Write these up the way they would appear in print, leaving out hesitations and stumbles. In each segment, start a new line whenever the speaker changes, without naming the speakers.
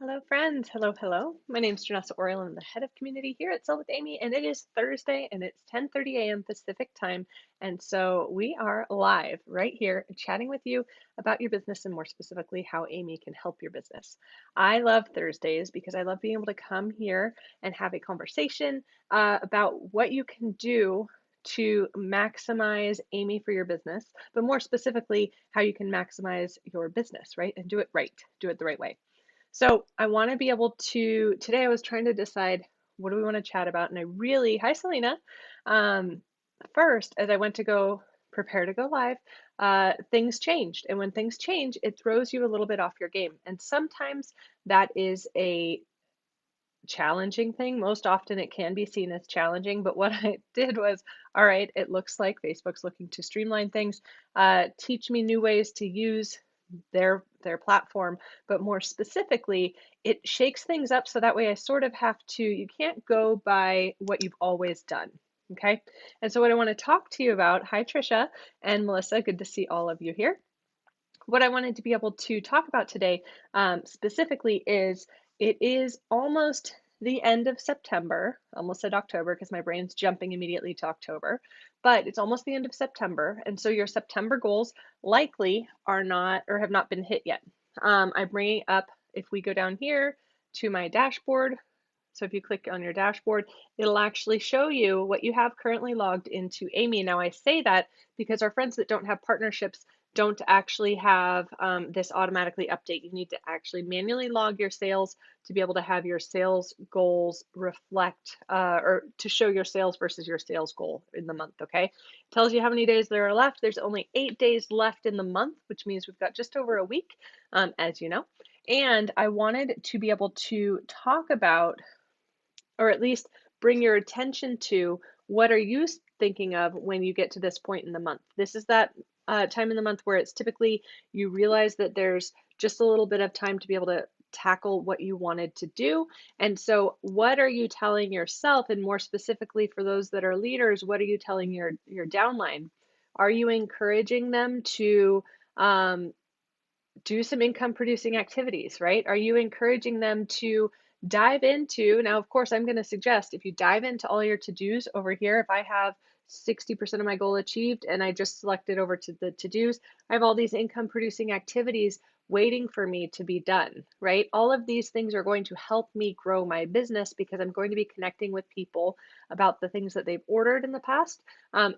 Hello, friends. Hello, hello. My name is Janessa Oriel. I'm the head of community here at Sell with Amy, and it is Thursday, and it's 10:30 a.m. Pacific time. And so we are live right here chatting with you about your business and more specifically how Amy can help your business. I love Thursdays because I love being able to come here and have a conversation about what you can do to maximize Amy for your business, but more specifically, how you can maximize your business, right? And do it right, do it the right way. So I want to be able to, today I was trying to decide what do we want to chat about? And hi Selena. Um, First, as I went to go prepare to go live, things changed. And when things change, it throws you a little bit off your game. And sometimes that is a challenging thing. Most often it can be seen as challenging, but what I did was, all right, it looks like Facebook's looking to streamline things, teach me new ways to use their platform, but more specifically, it shakes things up so that way I sort of have to, you can't go by what you've always done. Okay. And so what I want to talk to you about, hi Trisha and Melissa, good to see all of you here. What I wanted to be able to talk about today specifically is it is almost the end of September, almost said October because my brain's jumping immediately to October, but it's almost the end of September. And so your September goals likely are not or have not been hit yet. I'm bringing up, if we go down here to my dashboard, so if you click on your dashboard, it'll actually show you what you have currently logged into Amy. Now I say that because our friends that don't have partnerships don't actually have this automatically update. You need to actually manually log your sales to be able to have your sales goals reflect or to show your sales versus your sales goal in the month, okay? It tells you how many days there are left. There's only 8 days left in the month, which means we've got just over a week, as you know. And I wanted to be able to talk about or at least bring your attention to what are you thinking of when you get to this point in the month. This is that time in the month where it's typically you realize that there's just a little bit of time to be able to tackle what you wanted to do. And so what are you telling yourself, and more specifically for those that are leaders, what are you telling your downline? Are you encouraging them to do some income producing activities, right? Are you encouraging them to dive into? Now, of course, I'm going to suggest if you dive into all your to-dos over here, if I have 60% of my goal achieved and I just selected over to the to-dos, I have all these income producing activities waiting for me to be done, right? All of these things are going to help me grow my business because I'm going to be connecting with people about the things that they've ordered in the past.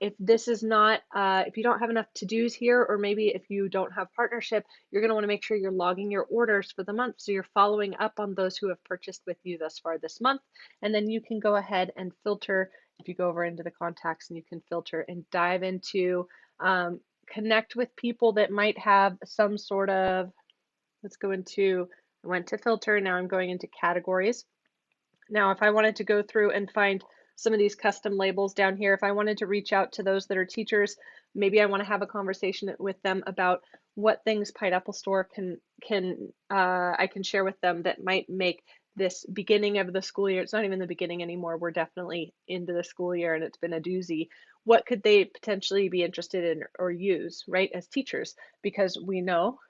If this is not, if you don't have enough to-dos here, or maybe if you don't have partnership, you're going to want to make sure you're logging your orders for the month so you're following up on those who have purchased with you thus far this month. And then you can go ahead and filter. If you go over into the contacts and you can filter and dive into connect with people that might have some sort of, let's go into, I went to filter, now I'm going into categories. Now, if I wanted to go through and find some of these custom labels down here, if I wanted to reach out to those that are teachers, maybe I want to have a conversation with them about what things Pineapple Store can I can share with them that might make this beginning of the school year. It's not even the beginning anymore. We're definitely into the school year and it's been a doozy. What could they potentially be interested in or use, right, as teachers? Because we know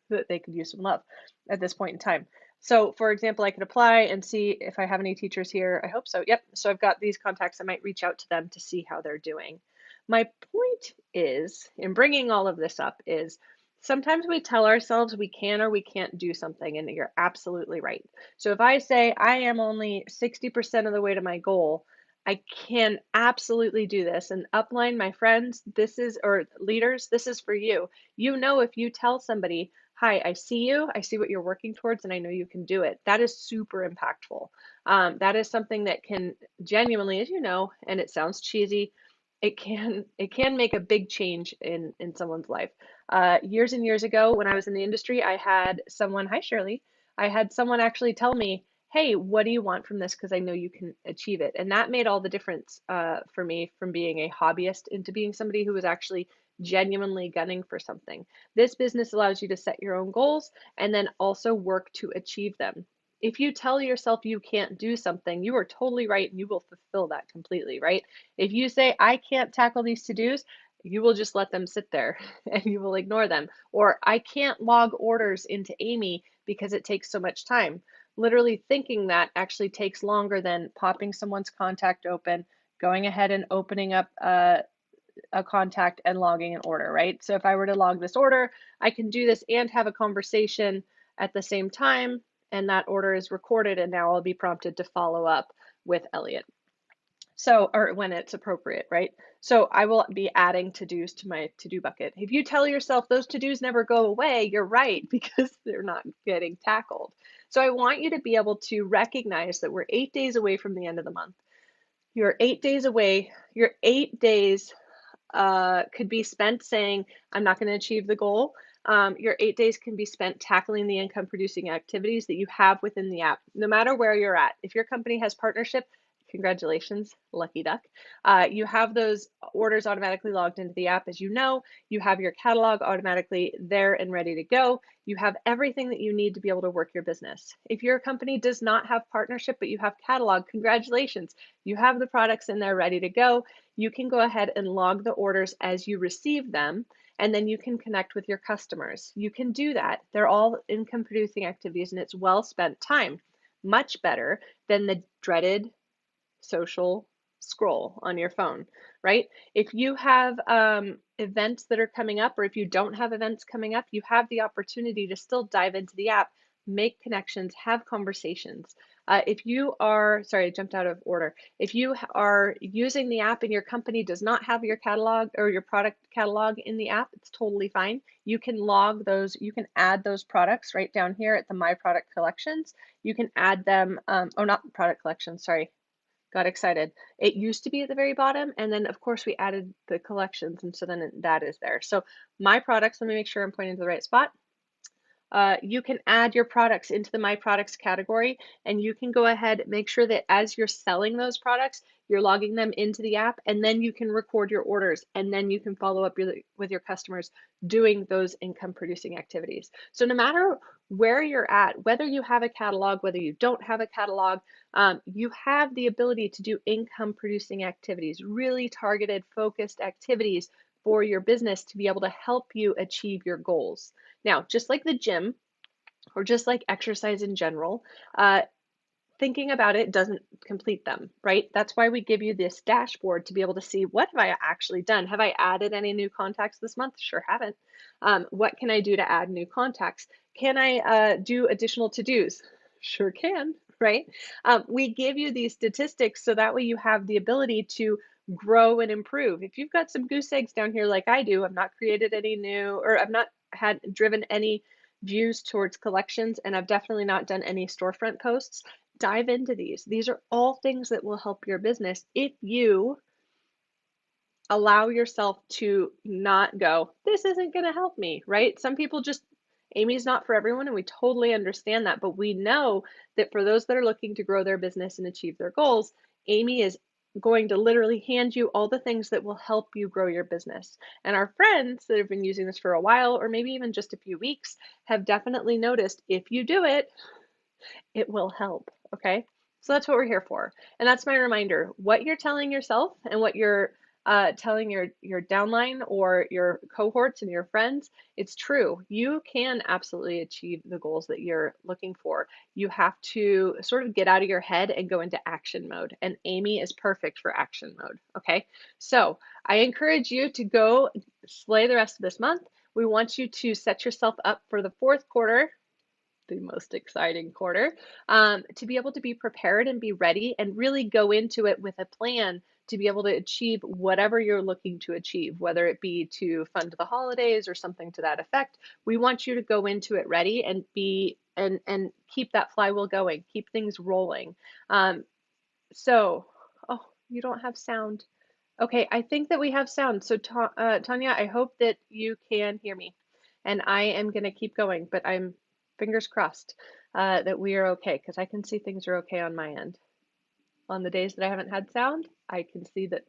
that they could use some love at this point in time. So for example, I could apply and see if I have any teachers here. I hope so. Yep. So I've got these contacts. I might reach out to them to see how they're doing. My point is, in bringing all of this up, is sometimes we tell ourselves we can or we can't do something, and you're absolutely right. So if I say I am only 60% of the way to my goal, I can absolutely do this. And upline, my friends, this is, or leaders, this is for you. You know, if you tell somebody, hi, I see you, I see what you're working towards, and I know you can do it. That is super impactful. That is something that can genuinely, as you know, and it sounds cheesy, it can make a big change in someone's life. Years and years ago, when I was in the industry, I had someone, hi Shirley, I had someone actually tell me, hey, what do you want from this? Because I know you can achieve it, and that made all the difference for me from being a hobbyist into being somebody who was actually genuinely gunning for something. This business allows you to set your own goals and then also work to achieve them. If you tell yourself you can't do something, you are totally right and you will fulfill that completely, right? If you say, I can't tackle these to dos, you will just let them sit there and you will ignore them. Or I can't log orders into Amy because it takes so much time. Literally thinking that actually takes longer than popping someone's contact open, going ahead and opening up a contact and logging an order, right? So if I were to log this order, I can do this and have a conversation at the same time, and that order is recorded, and now I'll be prompted to follow up with Elliot. So, or when it's appropriate, right? So I will be adding to-dos to my to-do bucket. If you tell yourself those to-dos never go away, you're right, because they're not getting tackled. So I want you to be able to recognize that we're 8 days away from the end of the month. You're 8 days away. Your 8 days could be spent saying, I'm not going to achieve the goal. Your 8 days can be spent tackling the income producing activities that you have within the app, no matter where you're at. If your company has partnership, congratulations, lucky duck. You have those orders automatically logged into the app. As you know, you have your catalog automatically there and ready to go. You have everything that you need to be able to work your business. If your company does not have partnership, but you have catalog, congratulations. You have the products in there ready to go. You can go ahead and log the orders as you receive them, and then you can connect with your customers. You can do that. They're all income producing activities, and it's well spent time. Much better than the dreaded social scroll on your phone, right? If you have events that are coming up, or if you don't have events coming up, you have the opportunity to still dive into the app, make connections, have conversations. If you are, sorry, I jumped out of order. If you are using the app and your company does not have your catalog or your product catalog in the app, it's totally fine. You can log those, you can add those products right down here at the My Product Collections. You can add them, oh, not product collections, sorry, got excited. It used to be at the very bottom, and then of course we added the collections, and so then that is there. So my products, let me make sure I'm pointing to the right spot. You can add your products into the My Products category, and you can go ahead, make sure that as you're selling those products, you're logging them into the app, and then you can record your orders, and then you can follow up with your customers doing those income producing activities. So no matter where you're at, whether you have a catalog, whether you don't have a catalog, you have the ability to do income producing activities, really targeted, focused activities for your business to be able to help you achieve your goals. Now, just like the gym or just like exercise in general, thinking about it doesn't complete them, right? That's why we give you this dashboard to be able to see, what have I actually done? Have I added any new contacts this month? Sure haven't. What can I do to add new contacts? Can I do additional to-dos? Sure can, right? We give you these statistics so that way you have the ability to grow and improve. If you've got some goose eggs down here like I do, I've not created any new, or I've not had driven any views towards collections, and I've definitely not done any storefront posts. Dive into these. These are all things that will help your business if you allow yourself to not go, this isn't going to help me, right? Some people just, Amy's not for everyone, and we totally understand that. But we know that for those that are looking to grow their business and achieve their goals, Amy is going to literally hand you all the things that will help you grow your business. And our friends that have been using this for a while, or maybe even just a few weeks, have definitely noticed if you do it, it will help. Okay. So that's what we're here for. And that's my reminder. What you're telling yourself and what you're telling your downline or your cohorts and your friends, it's true. You can absolutely achieve the goals that you're looking for. You have to sort of get out of your head and go into action mode. And Amy is perfect for action mode. Okay. So I encourage you to go slay the rest of this month. We want you to set yourself up for the fourth quarter, the most exciting quarter, to be able to be prepared and be ready and really go into it with a plan to be able to achieve whatever you're looking to achieve, whether it be to fund the holidays or something to that effect. We want you to go into it ready and be and keep that flywheel going, keep things rolling. So, oh, you don't have sound. Okay, I think that we have sound. So, Tanya, I hope that you can hear me. And I am going to keep going, but I'm fingers crossed that we are okay, because I can see things are okay on my end. On the days that I haven't had sound, I can see that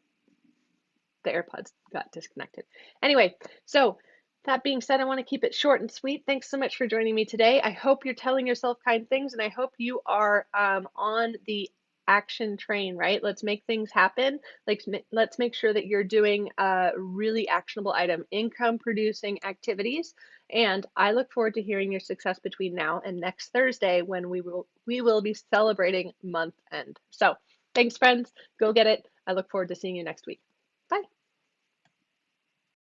the AirPods got disconnected. Anyway, so that being said, I want to keep it short and sweet. Thanks so much for joining me today. I hope you're telling yourself kind things, and I hope you are on the action train, right? Let's make things happen. Like, let's make sure that you're doing a really actionable item, income producing activities. And I look forward to hearing your success between now and next Thursday when we will be celebrating month end. So thanks, friends. Go get it. I look forward to seeing you next week.